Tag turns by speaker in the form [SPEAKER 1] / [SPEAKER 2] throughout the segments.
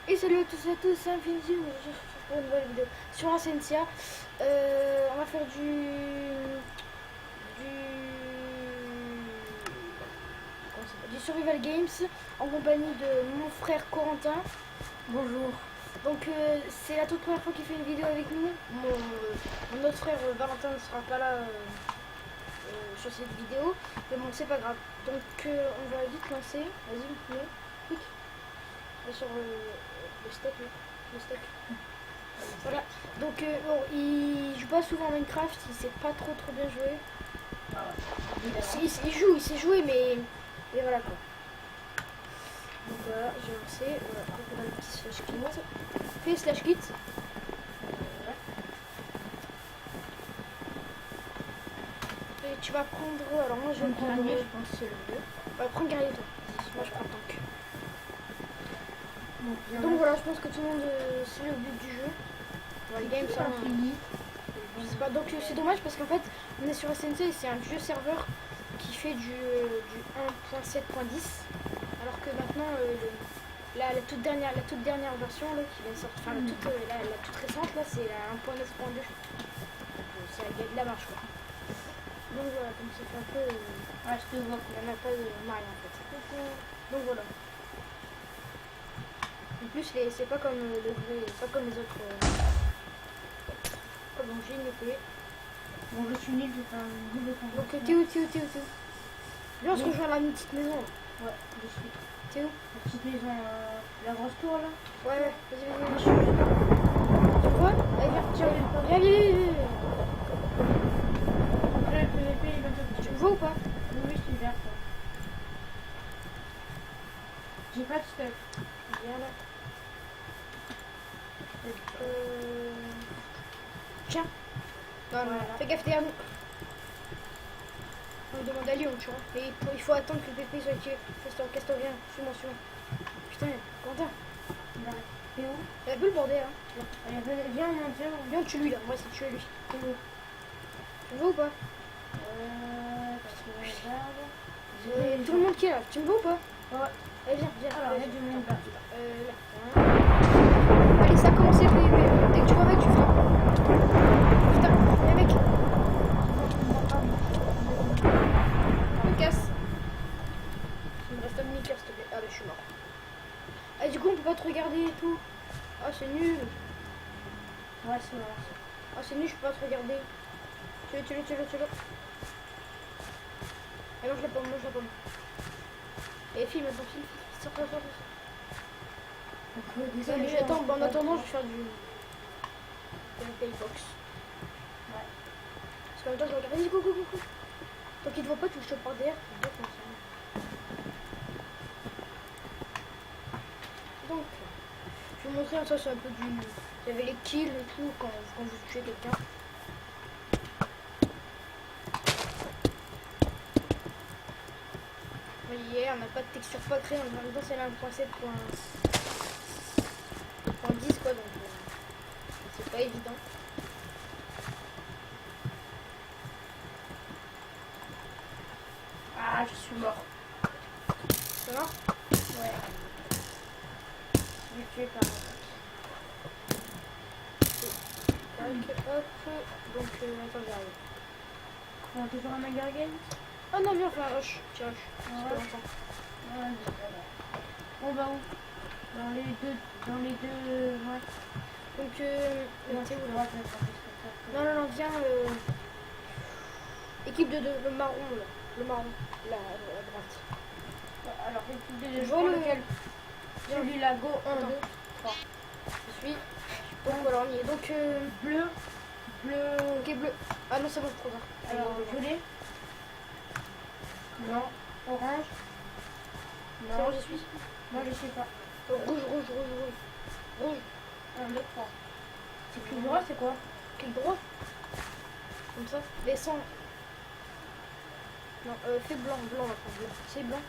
[SPEAKER 1] Et salut à tous et à tous, c'est Infinity, on se retrouve pour une nouvelle vidéo sur la Sensia. On va faire du Survival Games en compagnie de mon frère Corentin.
[SPEAKER 2] Bonjour.
[SPEAKER 1] Donc c'est la toute première fois qu'il fait une vidéo avec nous. Mon autre frère Valentin ne sera pas là sur cette vidéo, mais bon c'est pas grave. Donc on va vite lancer. Vas-y, clique sur le steak, là. Le steak. Voilà. Donc bon, il joue pas souvent à Minecraft, il sait pas trop bien jouer. Il sait jouer, mais voilà quoi. Donc voilà, j'ai lancé. Voilà, donc on a le petit slash kit. Fais slash kit. Voilà. Et tu vas prendre. Alors moi je vais prendre.
[SPEAKER 2] Guerrier, je pense que c'est le bleu.
[SPEAKER 1] On va prendre guerrier toi. Moi je prends tank. Donc voilà, je pense que tout le monde sait le but du jeu. Le game ça
[SPEAKER 2] fini.
[SPEAKER 1] Je sais pas, donc c'est dommage parce qu'en fait on est sur SNC et c'est un vieux serveur qui fait du 1.7.10 alors que maintenant la toute dernière version là, qui vient de sortir, enfin la toute récente là c'est la 1.9.2. Ça il y a de la marche quoi. Donc voilà, comme ça fait un peu
[SPEAKER 2] Je te vois.
[SPEAKER 1] il n'y en a pas de marge en fait. Donc voilà. En plus c'est pas comme le vrai, pas comme les autres. Oh bon, j'ai une épée.
[SPEAKER 2] Bon, je suis nul, j'ai fait un double combat.
[SPEAKER 1] Donc t'es où Viens, on se rejoint à la petite maison là.
[SPEAKER 2] Ouais, je suis.
[SPEAKER 1] T'es où?
[SPEAKER 2] La petite maison, la grosse tour là.
[SPEAKER 1] Ouais, vas-y.
[SPEAKER 2] Moi, je suis là.
[SPEAKER 1] Tu vois? Allez, viens.
[SPEAKER 2] Après, le PVP, il va
[SPEAKER 1] Tu
[SPEAKER 2] te
[SPEAKER 1] me vois ou pas?
[SPEAKER 2] Oui, je suis vert. J'ai pas de stuff.
[SPEAKER 1] Viens là. Tiens. Non,
[SPEAKER 2] Voilà.
[SPEAKER 1] fais gaffe derrière nous. On demande à Lyon, tu vois. Mais il faut attendre que le PP soit tué. Casse-toi, viens. Suis-moi. Putain, Quentin.
[SPEAKER 2] T'es où?
[SPEAKER 1] Il a vu le bordel, hein.
[SPEAKER 2] Allez, viens, on monte.
[SPEAKER 1] Viens, tue lui là. Moi, c'est tuer lui.
[SPEAKER 2] T'es où?
[SPEAKER 1] Tu me vois ou pas?
[SPEAKER 2] Parce que je regarde.
[SPEAKER 1] Tout le monde qui est là. Tu me vois ou pas?
[SPEAKER 2] Ouais.
[SPEAKER 1] Allez, viens.
[SPEAKER 2] Alors, il y a du monde là.
[SPEAKER 1] Là. Allez, ça a commencé le PVP. Dès que tu vois un mec, tu frappes. Putain, il y a un mec. Je me casse. Il me reste un mini-cœur, s'il te plaît. Ah, bah, je suis mort. Ah, du coup, on peut pas te regarder et tout. Ah, c'est nul.
[SPEAKER 2] Ouais, c'est vrai.
[SPEAKER 1] Ah, c'est nul, je peux pas te regarder. Tue-le. Ah, mange la pomme. Et file maintenant, file. Sors. Attends, en attendant, je vais faire du paybox.
[SPEAKER 2] Ouais.
[SPEAKER 1] Parce qu'en même temps, je regarde. Vas-y, go. Tant qu'il te voit pas, tu le chopes par derrière. Donc, je vais vous montrer, ça c'est un peu du... Il y avait les kills et tout quand vous tuez quelqu'un. Vous voyez, on n'a pas de texture pas créée, en même temps c'est là 1.7.10 quoi, donc c'est pas évident.
[SPEAKER 2] Ah, je suis mort.
[SPEAKER 1] Ça marche?
[SPEAKER 2] Ouais. Je vais tuer par
[SPEAKER 1] Hop, donc attends, j'arrive.
[SPEAKER 2] On a toujours un Hunger Games.
[SPEAKER 1] Oh non, viens, on fait un rush. Petit rush.
[SPEAKER 2] Ouais.
[SPEAKER 1] C'est pas longtemps.
[SPEAKER 2] Ouais, on va où? Dans les deux. Ouais.
[SPEAKER 1] Donc,
[SPEAKER 2] C'est où droite
[SPEAKER 1] non, viens. Équipe de deux, le marron là. Le marron, là, à droite.
[SPEAKER 2] Alors, équipe de deux.
[SPEAKER 1] Je vois lequel.
[SPEAKER 2] Celui-là, go 1, 2, 3.
[SPEAKER 1] Je suis. Donc voilà, on y est. Donc,
[SPEAKER 2] Bleu.
[SPEAKER 1] ok, bleu. Ah non, c'est bon, trop tard.
[SPEAKER 2] Alors, violet. Non. Orange.
[SPEAKER 1] C'est bon, j'y suis.
[SPEAKER 2] Moi, je sais pas.
[SPEAKER 1] Rouge.
[SPEAKER 2] 1, 2, 3. C'est plus droit, c'est quoi?
[SPEAKER 1] Clic droit. Comme ça. Descends. Non, fais blanc, on va prendre blanc. C'est blanc.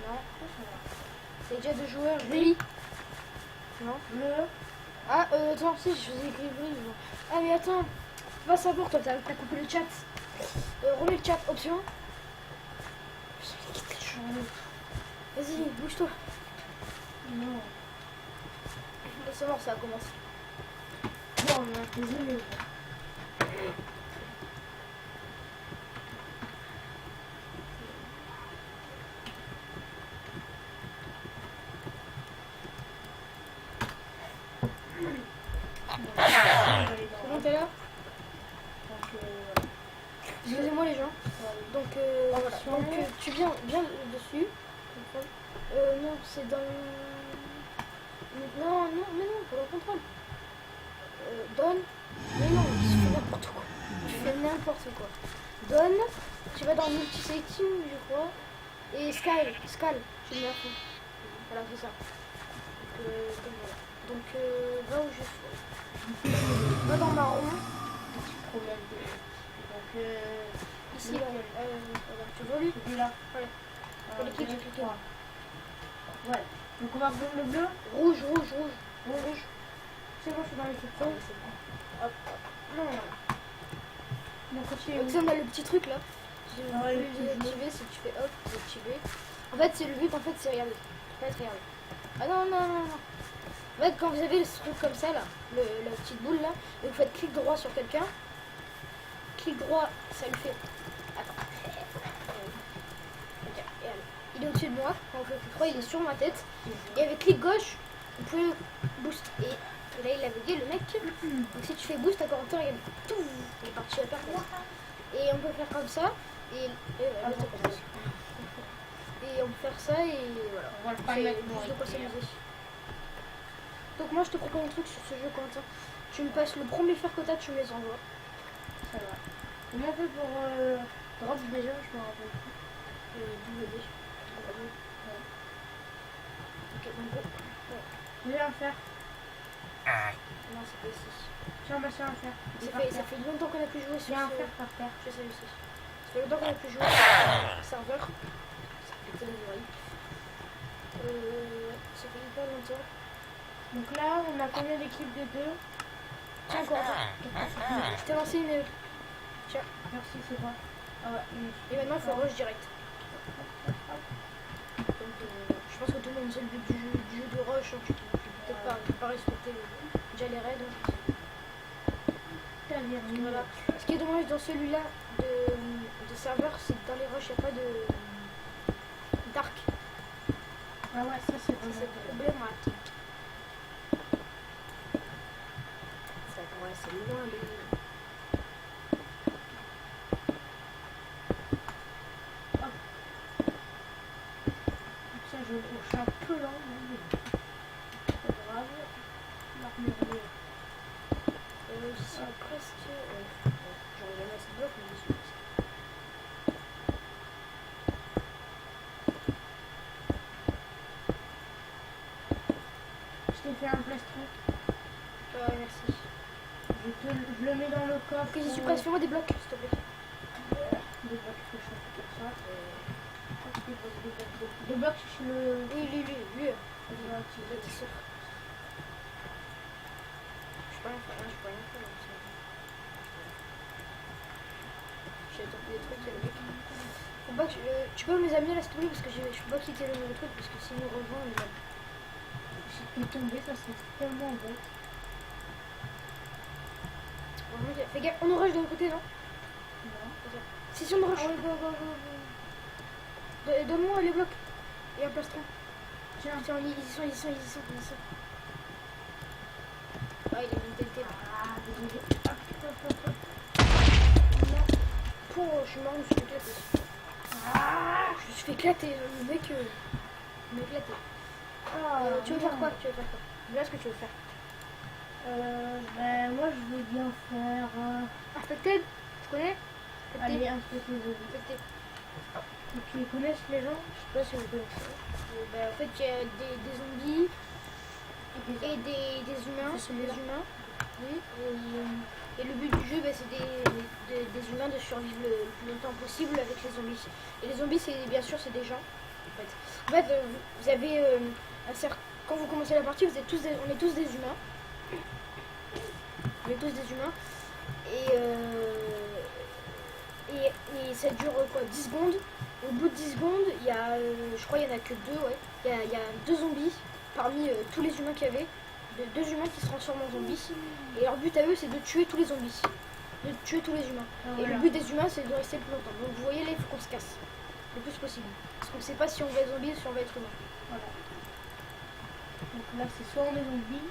[SPEAKER 1] Non. C'est déjà deux joueurs. Gris. Non.
[SPEAKER 2] Bleu.
[SPEAKER 1] Ah, attends, si, je faisais écrire gris. Ah, mais attends. Va savoir, toi, t'as coupé le chat. Remets le chat, option. Vas-y, bouge-toi.
[SPEAKER 2] Non.
[SPEAKER 1] C'est mort, ça commence.
[SPEAKER 2] Bon, on a désolé.
[SPEAKER 1] C'est bon, t'es là? Excusez-moi les gens. Donc, voilà. Donc tu viens dessus. Non, c'est dans... Non, mais non, pour le contrôle. Donne. Mais non, tu fais n'importe quoi. Tu fais n'importe quoi. Donne. Tu vas dans multi-setting, je crois. Et scale. Tu le mets à fond. Voilà, c'est ça. Donc, va où je suis. Va dans marron.
[SPEAKER 2] Petit problème de... Donc,
[SPEAKER 1] Ici, là. Tu vois lui?
[SPEAKER 2] celui là.
[SPEAKER 1] Voilà. Pour les clics, j'ai cliqué.
[SPEAKER 2] Ouais. Donc, on va reprendre le bleu.
[SPEAKER 1] Rouge.
[SPEAKER 2] C'est bon, je suis dans les sections.
[SPEAKER 1] Hop. Non.
[SPEAKER 2] Donc, continue.
[SPEAKER 1] Donc ça, on a le petit truc là. Je
[SPEAKER 2] Ah ouais,
[SPEAKER 1] vais
[SPEAKER 2] le petit
[SPEAKER 1] désactiver si tu fais hop, désactiver. En fait, c'est le but, en fait, c'est regarder. Pas être regardé. Ah non. En fait, quand vous avez ce truc comme ça là, la petite boule là, et vous faites clic droit sur quelqu'un, clic droit, ça lui fait. Attends. Ok, et allez. Il est au-dessus de moi. Quand on fait clic droit, il est sur ma tête. Et avec clic gauche, vous pouvez boost. Et là, il a bugué le mec. Donc si tu fais boost, encore un temps, regarde, tout, il est parti à perte. Et on peut faire comme ça. Et on peut faire ça et voilà.
[SPEAKER 2] On va le faire
[SPEAKER 1] C'est
[SPEAKER 2] mettre
[SPEAKER 1] juste de quoi s'amuser. Donc moi je te propose un truc sur ce jeu, Quentin. Tu me passes le premier fer que t'as, tu me les envoies.
[SPEAKER 2] Ça va. Comment on fait pour drop déjà? Je me rappelle plus.
[SPEAKER 1] WD. Ok, donc go.
[SPEAKER 2] Je vais un faire.
[SPEAKER 1] Non, c'est pas ici.
[SPEAKER 2] Tiens, bah, c'est un faire.
[SPEAKER 1] Ça fait longtemps qu'on a plus joué sur
[SPEAKER 2] J'ai un
[SPEAKER 1] ce...
[SPEAKER 2] faire par terre.
[SPEAKER 1] Je sais. Ça fait longtemps qu'on a plus joué sur ce serveur. Ça fait tellement oreilles. Ça fait hyper longtemps.
[SPEAKER 2] Donc là, on a combien d'équipes de deux?
[SPEAKER 1] Tiens, Quentin. Je t'ai lancé une... Tiens.
[SPEAKER 2] Merci, c'est quoi? Ah ouais,
[SPEAKER 1] Et maintenant, il faut rush direct. Donc, je pense que tout le monde sait le but du jeu de rush. Hein. Tu peux peut-être pas respecter déjà les raids. Hein. Voilà. Ce qui est dommage dans celui-là de serveur, c'est que dans les rushs, il n'y a pas de dark.
[SPEAKER 2] Ah ouais, ça c'est vraiment
[SPEAKER 1] C'est problématique. Ouais, c'est loin les...
[SPEAKER 2] Ça, je suis un peu lent, mais c'est pas grave. L'armure.
[SPEAKER 1] J'y suis presque... J'aurais jamais assez de blocs, mais j'y suis presque.
[SPEAKER 2] Je t'ai fait un plastron.
[SPEAKER 1] Ouais, merci.
[SPEAKER 2] Je le mets dans le coffre.
[SPEAKER 1] Ok, j'y suis presque. Fais-moi des blocs, s'il te plaît.
[SPEAKER 2] Des blocs que je fais comme ça. Des blocs sur le...
[SPEAKER 1] Oui, lui.
[SPEAKER 2] Voilà, tu veux.
[SPEAKER 1] Je peux rien faire, J'ai tenté des trucs, il y a le mec. Faut pas que tu peux me les amener là s'il te plaît parce que je peux pas quitter le truc parce que s'il nous rejoint, il va...
[SPEAKER 2] Si tu tombé, ça serait tellement bête.
[SPEAKER 1] Fais gaffe, on rush de l'autre côté, non?
[SPEAKER 2] Non.
[SPEAKER 1] Si on rush. Donne-moi les blocs. Et un plastron. Tiens, ils sont. Ah, il a une TNT.
[SPEAKER 2] Ah, désolé.
[SPEAKER 1] Non. Pour, je suis mort, je me suis éclaté. Je me suis fait éclater, le mec m'a éclaté. Tu veux faire quoi? Voilà ce que tu veux faire.
[SPEAKER 2] Ben, moi je veux bien faire.
[SPEAKER 1] Infected, tu connais?
[SPEAKER 2] Allez, un peu de zombies.
[SPEAKER 1] Infected.
[SPEAKER 2] Tu connaissent les gens?
[SPEAKER 1] Je sais pas si vous connaissez. En fait, il y a des zombies et des humains.
[SPEAKER 2] C'est celui-là.
[SPEAKER 1] Des humains. Oui. Et le but du jeu, c'est des humains de survivre le plus longtemps possible avec les zombies. Et les zombies, bien sûr, c'est des gens. En fait, vous avez un certain... Quand vous commencez la partie, on est tous des humains. On est tous des humains. Et ça dure quoi, 10 secondes. Au bout de 10 secondes, il y a, je crois qu'il n'y en a que deux, ouais. Il y a deux zombies parmi tous les humains qu'il y avait, de 2 humains qui se transforment en zombies. Et leur but à eux, c'est de tuer tous les zombies. De tuer tous les humains. Et le but des humains, c'est de rester le plus longtemps. Donc vous voyez là, il faut qu'on se casse le plus possible. Parce qu'on ne sait pas si on va être zombie ou si on va être humain.
[SPEAKER 2] Voilà. Donc là, c'est soit on est zombie,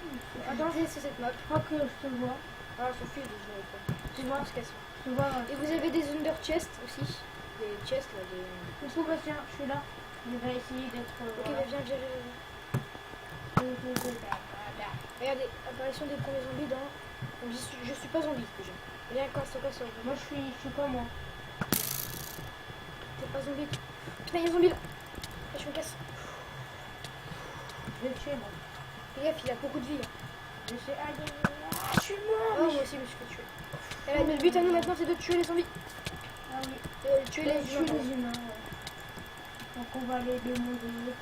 [SPEAKER 1] Attends, c'est cette map.
[SPEAKER 2] je crois que je te vois.
[SPEAKER 1] Ah, s'en fiche des humains ou pas.
[SPEAKER 2] Tu vois,
[SPEAKER 1] On se casse.
[SPEAKER 2] je te vois.
[SPEAKER 1] Et vous avez des under chests aussi. Des chests là, des...
[SPEAKER 2] Je trouve, tiens, je suis là. Je vais essayer d'être.
[SPEAKER 1] Ok,
[SPEAKER 2] voilà.
[SPEAKER 1] bah, viens. Regardez, apparition des premiers zombies dans... Donc, je suis pas zombie déjà. Viens, casse.
[SPEAKER 2] Moi, je suis pas moi.
[SPEAKER 1] T'es pas zombie. Putain, il y a un zombie là. Je me casse.
[SPEAKER 2] Je vais le tuer, moi.
[SPEAKER 1] Fais gaffe, il a beaucoup de vie là.
[SPEAKER 2] Je sais. Je suis mort.
[SPEAKER 1] Oh, moi aussi, je me suis fait tuer. Et là, notre but à nous maintenant, c'est de tuer les zombies.
[SPEAKER 2] Ah oui.
[SPEAKER 1] Tuer les
[SPEAKER 2] Tuer
[SPEAKER 1] humains.
[SPEAKER 2] les humains, ouais. Donc on va les demander.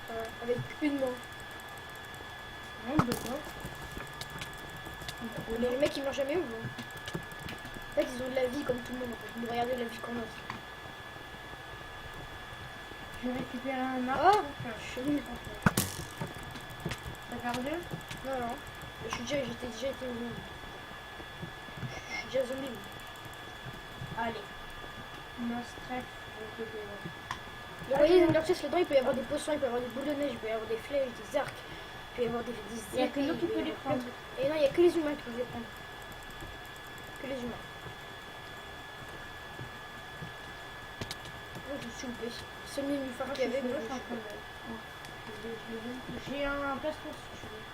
[SPEAKER 1] Avec une main.
[SPEAKER 2] Non, de quoi?
[SPEAKER 1] Mais les mecs, ils meurent jamais ou non? En fait, ils ont de la vie comme tout le monde. En fait. Vous regardez la vie qu'on a.
[SPEAKER 2] Je vais récupérer un arc.
[SPEAKER 1] Oh, je suis nul.
[SPEAKER 2] T'as perdu?
[SPEAKER 1] Non. J'étais déjà été zombie. Je suis déjà zombie.
[SPEAKER 2] Allez. Non stress.
[SPEAKER 1] Vous voyez, dans leur chest là-dedans, il peut y avoir des potions, il peut y avoir des boules de neige, il peut y avoir des flèches, des arcs, il peut y avoir des
[SPEAKER 2] Il y a que nous qui
[SPEAKER 1] peut
[SPEAKER 2] peut
[SPEAKER 1] y
[SPEAKER 2] les
[SPEAKER 1] avoir plein de
[SPEAKER 2] prendre.
[SPEAKER 1] trucs. Et non, il n'y a que les humains qui peuvent les prendre. Que les humains. Oh, je suis loupé. C'est le nénuphar qu'il y avait, mais
[SPEAKER 2] Moi,
[SPEAKER 1] je
[SPEAKER 2] je suis en train de- J'ai un plastron si tu veux.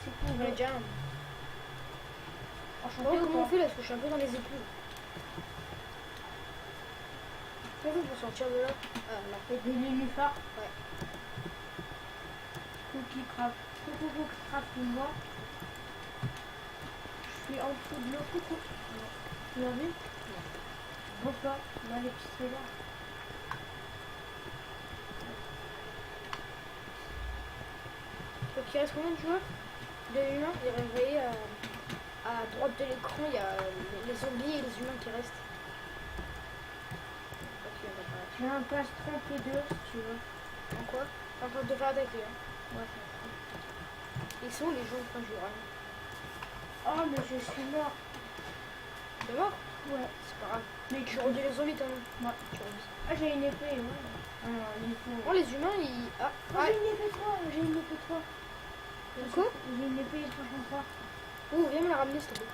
[SPEAKER 2] C'est pour.
[SPEAKER 1] j'en ai déjà un.
[SPEAKER 2] Enchanté
[SPEAKER 1] Bon,
[SPEAKER 2] ou
[SPEAKER 1] comment on
[SPEAKER 2] pas?
[SPEAKER 1] fait là? Parce que je suis un peu dans les épouses. Comment on peut sortir de là? Ah, là.
[SPEAKER 2] Et des nénuphars.
[SPEAKER 1] Ouais.
[SPEAKER 2] Cookie craft. Coucou craft moi. Je suis en dessous de l'eau. Coucou. Tu l'as vu? Non. Je vois pas. On a l'épicerie là.
[SPEAKER 1] Donc il reste combien de joueurs? De humains? Et vous voyez à droite de l'écran, il y a les zombies et les humains qui restent. Ok, on va pas.
[SPEAKER 2] J'ai un plastron P2 si tu veux.
[SPEAKER 1] En quoi? En train de te faire attaquer. Hein.
[SPEAKER 2] Ouais,
[SPEAKER 1] Ils sont où les gens quand je joue?
[SPEAKER 2] oh, mais je suis mort.
[SPEAKER 1] T'es mort?
[SPEAKER 2] Ouais.
[SPEAKER 1] C'est pas grave.
[SPEAKER 2] Mais
[SPEAKER 1] Tu redis les zombies, toi non?
[SPEAKER 2] Ouais.
[SPEAKER 1] Tu redis.
[SPEAKER 2] Ah, j'ai une épée, ouais. Ah, non, il faut.
[SPEAKER 1] Oh, les humains, ils. Ah,
[SPEAKER 2] Oh, j'ai une épée 3, j'ai une épée 3.
[SPEAKER 1] quoi?
[SPEAKER 2] J'ai une épée 303.
[SPEAKER 1] Oh, viens me la ramener, s'il te plaît.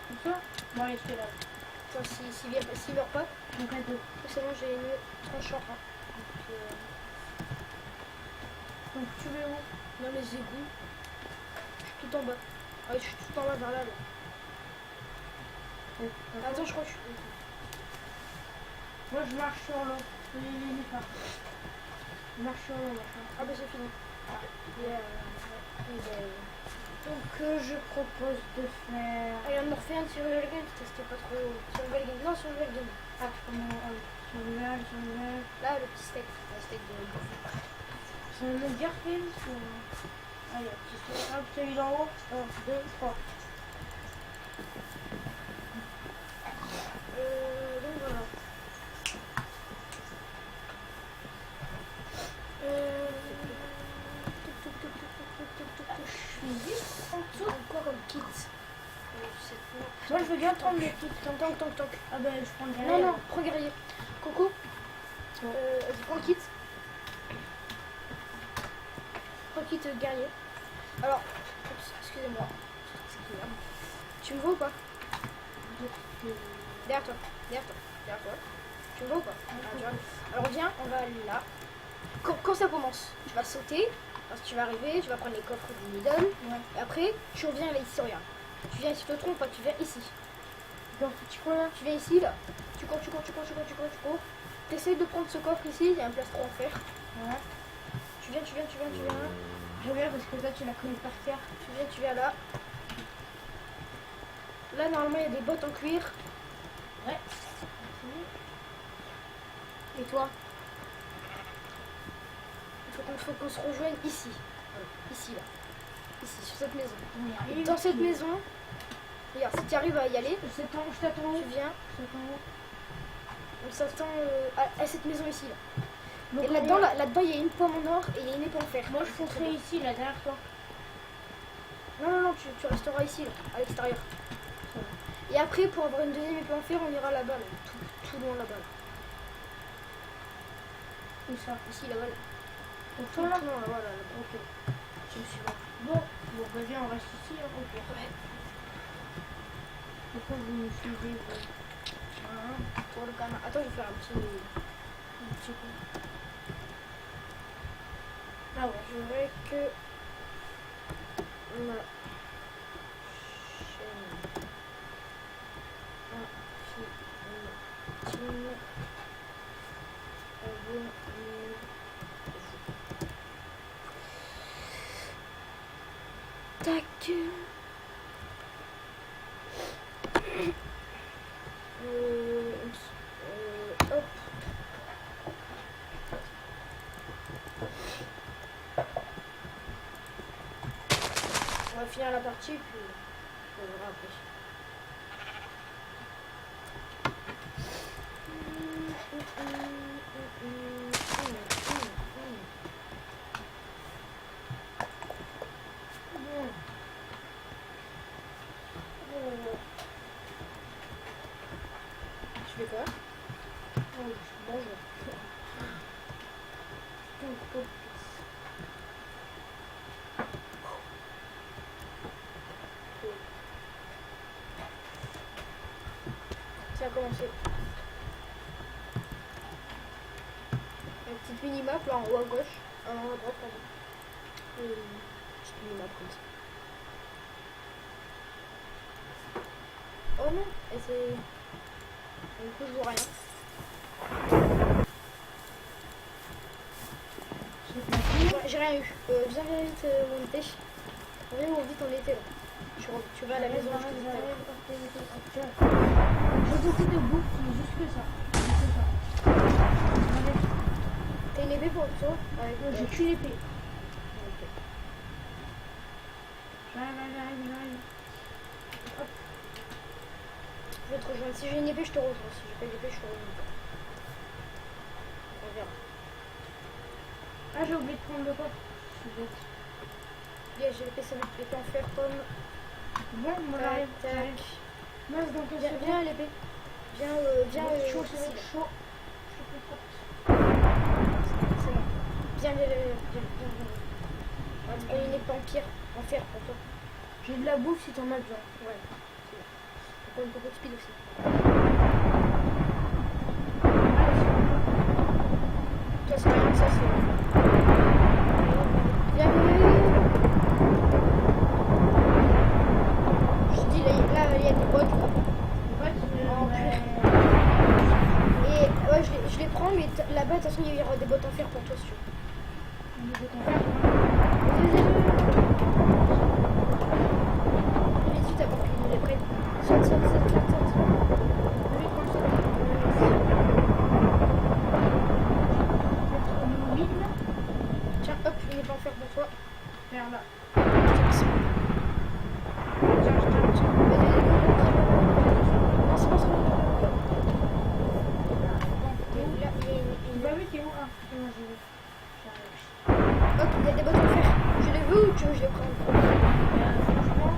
[SPEAKER 2] Comme ça? Bon, allez, je fais là.
[SPEAKER 1] Attends, s'il meurt pas,
[SPEAKER 2] Donc, à deux.
[SPEAKER 1] c'est bon, j'ai une tranche en un.
[SPEAKER 2] Donc, tu veux où?
[SPEAKER 1] Dans les égouts. Je suis tout en bas. Ah, je suis tout en bas vers là. Attends, je crois que je suis.
[SPEAKER 2] Moi, je marche sur l'eau. Les nénuphars. Je marche sur l'eau, machin.
[SPEAKER 1] Ah, bah c'est fini.
[SPEAKER 2] Donc, je propose de faire.
[SPEAKER 1] Allez, on me refait un survival game, c'était pas trop. Survival game. Non, survival game.
[SPEAKER 2] Ah, comment. Ah oui. Survival.
[SPEAKER 1] Là, le petit steak. Le steak de.
[SPEAKER 2] C'est un Edgar Film ou. Allez, petit steak. Hop, celui d'en haut. 1, 2, 3.
[SPEAKER 1] Donc voilà.
[SPEAKER 2] Je suis juste en dessous.
[SPEAKER 1] Quoi comme kit?
[SPEAKER 2] Moi, je veux bien prendre les kits.
[SPEAKER 1] Tank.
[SPEAKER 2] Ah, ben, je prends le
[SPEAKER 1] Non,
[SPEAKER 2] galère.
[SPEAKER 1] non, prends guerrier. Coco, vas-y, prends le kit. Prends le kit guerrier. Alors, oups, excusez-moi. Tu me vois ou pas? Derrière toi. Tu me vois ou pas? Ah, tu vois. Alors viens, on va aller là. Quand ça commence, tu vas sauter. Parce que tu vas arriver, tu vas prendre les coffres du Nidon.
[SPEAKER 2] Ouais.
[SPEAKER 1] Et après, tu reviens là ici, regarde. Tu viens ici, tu te trompes pas, tu viens ici.
[SPEAKER 2] Dans ce petit coin là.
[SPEAKER 1] Tu viens ici, là. Tu cours. T'essayes de prendre ce coffre ici, il y a un plastron en fer.
[SPEAKER 2] Ouais.
[SPEAKER 1] Tu viens.
[SPEAKER 2] Je regarde parce que toi, tu la connais par terre.
[SPEAKER 1] Tu viens là. Là, normalement, il y a des bottes en cuir.
[SPEAKER 2] Ouais.
[SPEAKER 1] Et toi? Il faut qu'on se rejoigne ici. Ici, là. Ici, sur cette maison.
[SPEAKER 2] On y
[SPEAKER 1] Dans cette maison, regarde, si tu arrives à y aller,
[SPEAKER 2] Je t'attends où?
[SPEAKER 1] tu viens.
[SPEAKER 2] Je t'attends où?
[SPEAKER 1] On s'attend à cette maison ici, là.
[SPEAKER 2] Donc,
[SPEAKER 1] Et là-dedans, là-dedans, il y a une pomme en or et il y a une épée en fer.
[SPEAKER 2] moi je foncerai ici, là, derrière toi.
[SPEAKER 1] Non, non, non, tu resteras ici, là, à l'extérieur. Et après, pour avoir une deuxième épée en fer, on ira là-bas, là, tout loin là-bas. Là.
[SPEAKER 2] Où ça?
[SPEAKER 1] Ici, là-bas. Là.
[SPEAKER 2] Au
[SPEAKER 1] Tout
[SPEAKER 2] fond là?
[SPEAKER 1] loin, là-bas, là.
[SPEAKER 2] Ok. Je me suis là. Bon, bah viens, on reste ici. Hein. Ok.
[SPEAKER 1] Ouais.
[SPEAKER 2] Pourquoi vous me suivez vous?
[SPEAKER 1] Pour le canard. Attends, je vais faire un petit coup. Ah ouais, je voudrais que ma chaîne intime abonnez-vous. Tac. Hop. On va finir la partie puis on verra après. Tu fais quoi? Bonjour. Ça a commencé. Une petite mini-map là en haut à gauche. En haut à droite, pardon. Une petite mini-map comme ça. Oh non, et c'est... Du coup, je vois rien. J'ai rien eu. Viens vite où on était. Viens où vite on était là. Tu vas à la maison.
[SPEAKER 2] J'ai beaucoup de bouffe, mais juste que ça. Juste que ça.
[SPEAKER 1] T'as une épée pour toi?
[SPEAKER 2] J'ai qu'une épée. J'arrive.
[SPEAKER 1] Hop. Je vais te rejoindre. Si j'ai une épée, je te rejoins. Si j'ai pas d'épée, je te rejoins pas. On verra.
[SPEAKER 2] Ah, j'ai oublié de prendre le coffre. Je suis bête.
[SPEAKER 1] Bien, j'ai l'épée, ça l'épée en fer comme.
[SPEAKER 2] Bon, moi j'arrive.
[SPEAKER 1] Tac.
[SPEAKER 2] Mince, dans quel second?
[SPEAKER 1] Viens à l'épée. Viens,
[SPEAKER 2] chaud,
[SPEAKER 1] ici,
[SPEAKER 2] c'est
[SPEAKER 1] là.
[SPEAKER 2] chaud.
[SPEAKER 1] C'est bon. Viens. On va une épée en pierre, en fer pour toi.
[SPEAKER 2] J'ai de la bouffe si t'en as besoin.
[SPEAKER 1] Ouais. C'est bon. On prend beaucoup de speed aussi. Toi, c'est rien que ça, c'est. Viens. Je te dis, là, il y a des bottes. En cuir. Et ouais, je les prends, mais là-bas, de toute façon, il y aura des bottes en fer pour toi si tu veux. Vite, t'as pas pu les prendre. Saute. Tiens, hop, il est pas en fer pour toi.
[SPEAKER 2] Vers là.
[SPEAKER 1] Tiens. Non, c'est pas ça. Là, il y a une...
[SPEAKER 2] Bah oui, t'es où? Ah, c'est moi, j'arrive.
[SPEAKER 1] Hop, il y a des bottes en fer. Je les veux ou tu veux que je les prenne?
[SPEAKER 2] Franchement,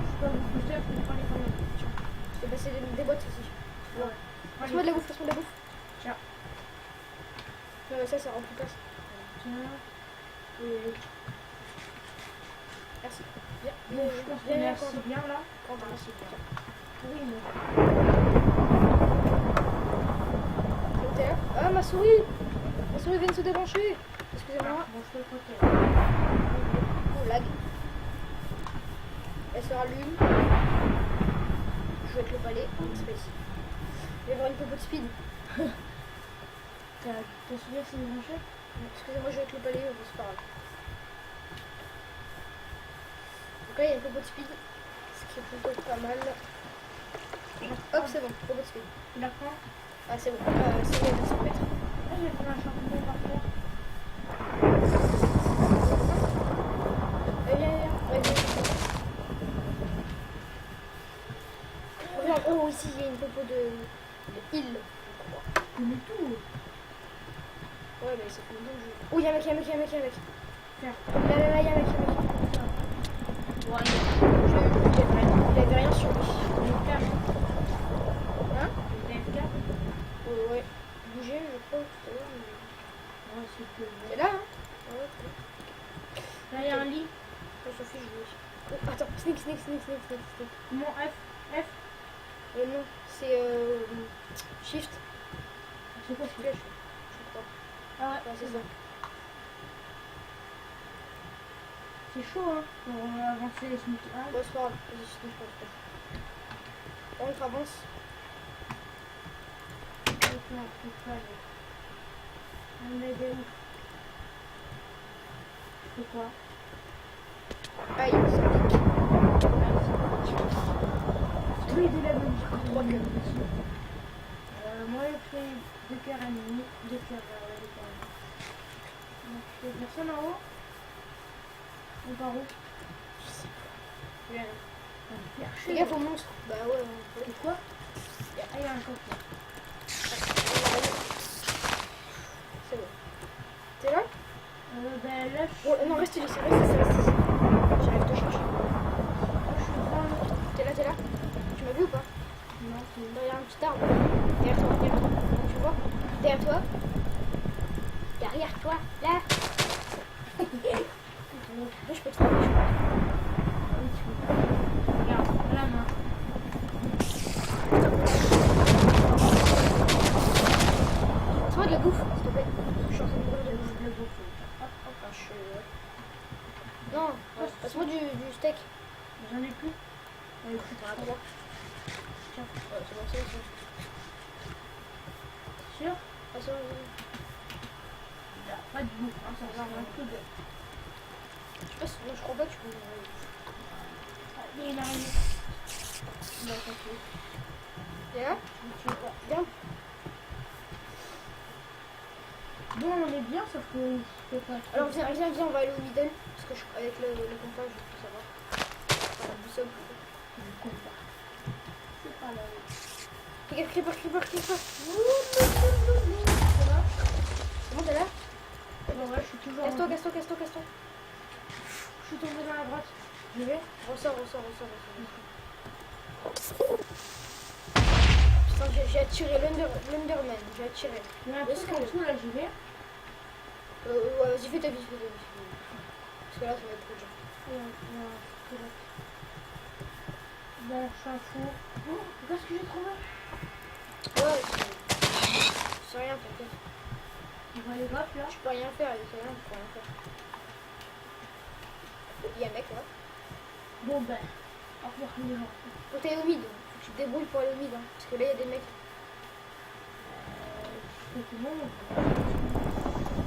[SPEAKER 2] je peux vous pousser, je peux pas les prendre.
[SPEAKER 1] Je vais passer des bottes ici.
[SPEAKER 2] Ouais.
[SPEAKER 1] Passe-moi de la bouffe,
[SPEAKER 2] Tiens.
[SPEAKER 1] Ça remplit pas.
[SPEAKER 2] Tiens.
[SPEAKER 1] Merci. Viens.
[SPEAKER 2] Bon, je pense qu'on est assez bien là.
[SPEAKER 1] Merci.
[SPEAKER 2] Oui, mais...
[SPEAKER 1] T'es là? Ah, ma souris! Ma souris vient de se débrancher. Excusez-moi.
[SPEAKER 2] Bon, je fais le côté.
[SPEAKER 1] Oh, lag. Elle se rallume. Je vais te le palais. C'est pas ici. Je vais avoir une peu de speed.
[SPEAKER 2] T'as souvenir c'est débranché?
[SPEAKER 1] Excusez-moi, je vais te le palais, c'est pas grave. Donc là, il y a un peu de speed. Ce qui est plutôt pas mal. Hop, c'est bon, peu de speed.
[SPEAKER 2] Tu la prends?
[SPEAKER 1] Ah, c'est bon. C'est bon, 200 mètres.
[SPEAKER 2] Ah, j'ai fait un champignon par terre.
[SPEAKER 1] Viens. Regarde, oh, ici, il y a une popo de île.
[SPEAKER 2] On est tout.
[SPEAKER 1] Ouais, mais ça fait longtemps que je. Oh, y'a un mec, y'a un mec, y'a un mec, y'a un mec.
[SPEAKER 2] Tiens.
[SPEAKER 1] Là, là, là, y'a un mec, y'a un mec.
[SPEAKER 2] Bon, allez.
[SPEAKER 1] Il avait rien sur lui.
[SPEAKER 2] FK.
[SPEAKER 1] Hein?
[SPEAKER 2] FK.
[SPEAKER 1] Ouais. Bouger, je crois, tout à l'heure. Mais...
[SPEAKER 2] Ouais, c'est que.
[SPEAKER 1] C'est là, hein? Ouais, c'est là.
[SPEAKER 2] Là, il y a un lit.
[SPEAKER 1] On s'en fiche, je vais. Oh, attends, sneak, sneak, sneak, sneak, sneak, sneak.
[SPEAKER 2] Mon F.
[SPEAKER 1] Non, c'est shift.
[SPEAKER 2] C'est quoi ce
[SPEAKER 1] Flèche, je crois.
[SPEAKER 2] Ah ouais,
[SPEAKER 1] Ouais, c'est ça.
[SPEAKER 2] C'est chaud, hein, pour avancer les sneak. Ah,
[SPEAKER 1] Bon, c'est pas grave. Vas-y, sneak, pas de On avance.
[SPEAKER 2] on est des ouf. C'est quoi?
[SPEAKER 1] Aïe, ça pique.
[SPEAKER 2] Oui, de la bonne.
[SPEAKER 1] 3 cœurs.
[SPEAKER 2] Moi, je fais 2 cœurs et demi. 2 cœurs, ouais, 2 cœurs et demi. Donc, je fais personne en haut. On part où?
[SPEAKER 1] Viens.
[SPEAKER 2] On va faire
[SPEAKER 1] Fais
[SPEAKER 2] chier.
[SPEAKER 1] gaffe au monstre. Bah ouais,
[SPEAKER 2] C'est quoi? Ah, il y a un coffre.
[SPEAKER 1] c'est bon. T'es là?
[SPEAKER 2] Ben là, je
[SPEAKER 1] Bon, non, reste ici, reste ici, reste ici. J'arrive te chercher.
[SPEAKER 2] suis devant le...
[SPEAKER 1] T'es là, t'es là? Tu m'as vu ou pas?
[SPEAKER 2] Non, c'est...
[SPEAKER 1] Derrière un petit arbre. Derrière toi, derrière toi. Tu vois? Derrière toi. Derrière toi, là. Moi, je peux te faire.
[SPEAKER 2] Regarde, la main.
[SPEAKER 1] Passe-moi de la bouffe, s'il te plaît. Je suis en train de mourir de bouffe.
[SPEAKER 2] Le bouffe.
[SPEAKER 1] Hop, hop, Non, passe-moi du steak.
[SPEAKER 2] J'en ai plus.
[SPEAKER 1] J'en ai 3. Tiens, ouais, c'est bon, c'est bon.
[SPEAKER 2] Sûr?
[SPEAKER 1] Passe-moi.
[SPEAKER 2] Il n'y a pas de bouffe. Hein, ça sert à un peu de...
[SPEAKER 1] Je sais pas si... Non, je crois pas que tu peux mourir.
[SPEAKER 2] Il est arrivé. Non, ça fait.
[SPEAKER 1] T'es là?
[SPEAKER 2] Je ne tue pas.
[SPEAKER 1] Viens.
[SPEAKER 2] Bon, on est bien, sauf que je peux pas...
[SPEAKER 1] Alors viens, viens, viens, on va aller au middle. Parce que avec le compas, je peux savoir. Enfin, la boussole plutôt.
[SPEAKER 2] Je compte pas. C'est pas là.
[SPEAKER 1] Fais gaffe, creeper, creeper, creeper.
[SPEAKER 2] Ça va?
[SPEAKER 1] Comment t'es là?
[SPEAKER 2] Bon, ouais, je suis toujours...
[SPEAKER 1] Casse-toi, casse-toi, casse-toi, casse-toi.
[SPEAKER 2] Je suis tombé dans la grotte.
[SPEAKER 1] Je vais. Ressors, ressors, ressors, ressors. Putain, j'ai attiré l'Enderman. J'ai attiré.
[SPEAKER 2] Il y a un truc en dessous, là, j'y vais.
[SPEAKER 1] Ouais, vas-y, fais ta vie, fais ta vie. Parce que là, ça va être trop dur.
[SPEAKER 2] Là, je suis un fou. Oh, qu'est-ce que j'ai trouvé?
[SPEAKER 1] Ouais, c'est rien, t'inquiète.
[SPEAKER 2] On va les grappes, là.
[SPEAKER 1] Tu peux rien faire, c'est rien, tu peux rien faire. Il y a un mec là.
[SPEAKER 2] Bon, ben, au revoir les gens.
[SPEAKER 1] Faut que t'ailles au mid. Faut que tu te débrouilles pour aller au mid. Hein. Parce que là, il y a des mecs.
[SPEAKER 2] C'est tout le monde.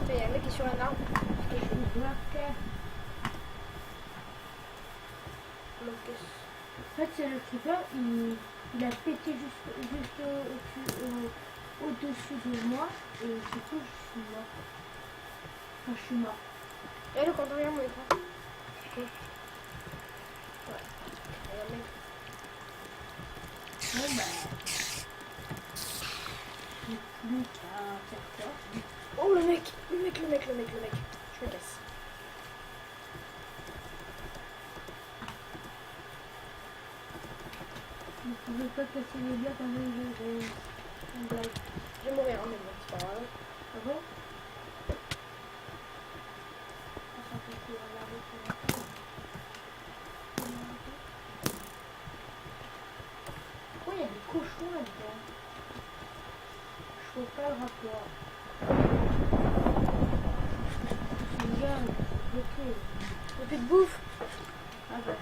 [SPEAKER 1] Il y a un mec qui est sur un arbre.
[SPEAKER 2] Je suis bloqué.
[SPEAKER 1] Bloqué.
[SPEAKER 2] En fait, c'est le creeper, il a pété juste au-dessus de moi. Et c'est tout, je suis mort. Enfin, je suis mort.
[SPEAKER 1] Et là, quand on regarde mon écran. Cool. Ouais. Il y a un mec.
[SPEAKER 2] Bon, bah. J'ai plus qu'à faire quoi.
[SPEAKER 1] Oh, le mec. Le mec. Je me casse.
[SPEAKER 2] Vous pouvez pas casser les gars quand même, j'ai une blague.
[SPEAKER 1] Je vais mourir, hein, mais bon, c'est pas grave.
[SPEAKER 2] Ah bon? Ça fait que regarder pour pourquoi il y a des cochons là-dedans? Je vois pas le rapport. Ce gars, il est bloqué.
[SPEAKER 1] Il n'y a plus de bouffe.
[SPEAKER 2] Ah bah.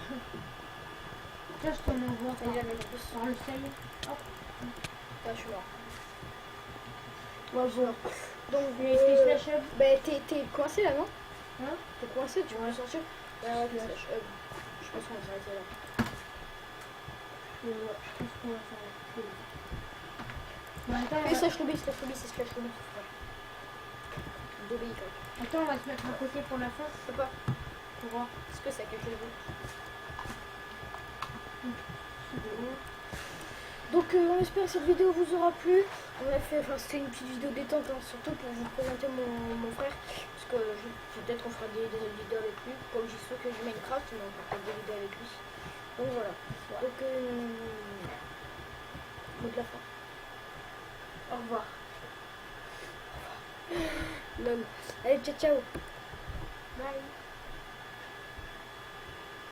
[SPEAKER 2] Là, je t'en envoie
[SPEAKER 1] Il y a jamais de plus.
[SPEAKER 2] par le sel. Hop.
[SPEAKER 1] Ah, je suis mort.
[SPEAKER 2] Ouais, bon.
[SPEAKER 1] Donc,
[SPEAKER 2] Mais est-ce qu'il se lâche up?
[SPEAKER 1] bah, t'es coincé là, non?
[SPEAKER 2] Hein?
[SPEAKER 1] T'es coincé, tu veux sortir? Ouais, je pense qu'on va s'arrêter là.
[SPEAKER 2] Ouais, je pense qu'on va faire la bon, attends,
[SPEAKER 1] Et slash lobby, c'est slash lobby. Dobby, quoi.
[SPEAKER 2] attends, on va se mettre à côté pour la fin.
[SPEAKER 1] C'est pas.
[SPEAKER 2] Pour voir.
[SPEAKER 1] Est-ce que c'est quelque chose d'autre?
[SPEAKER 2] C'est bon.
[SPEAKER 1] Donc on espère que cette vidéo vous aura plu. On a fait, enfin c'était une petite vidéo détente, hein, surtout pour vous présenter mon frère. Parce que peut-être on fera des autres vidéos avec lui. Comme j'y suis que du Minecraft, mais on fera pas des vidéos avec lui. Donc voilà. Donc mot de la fin.
[SPEAKER 2] Au revoir.
[SPEAKER 1] Lol. Allez, ciao ciao.
[SPEAKER 2] Bye.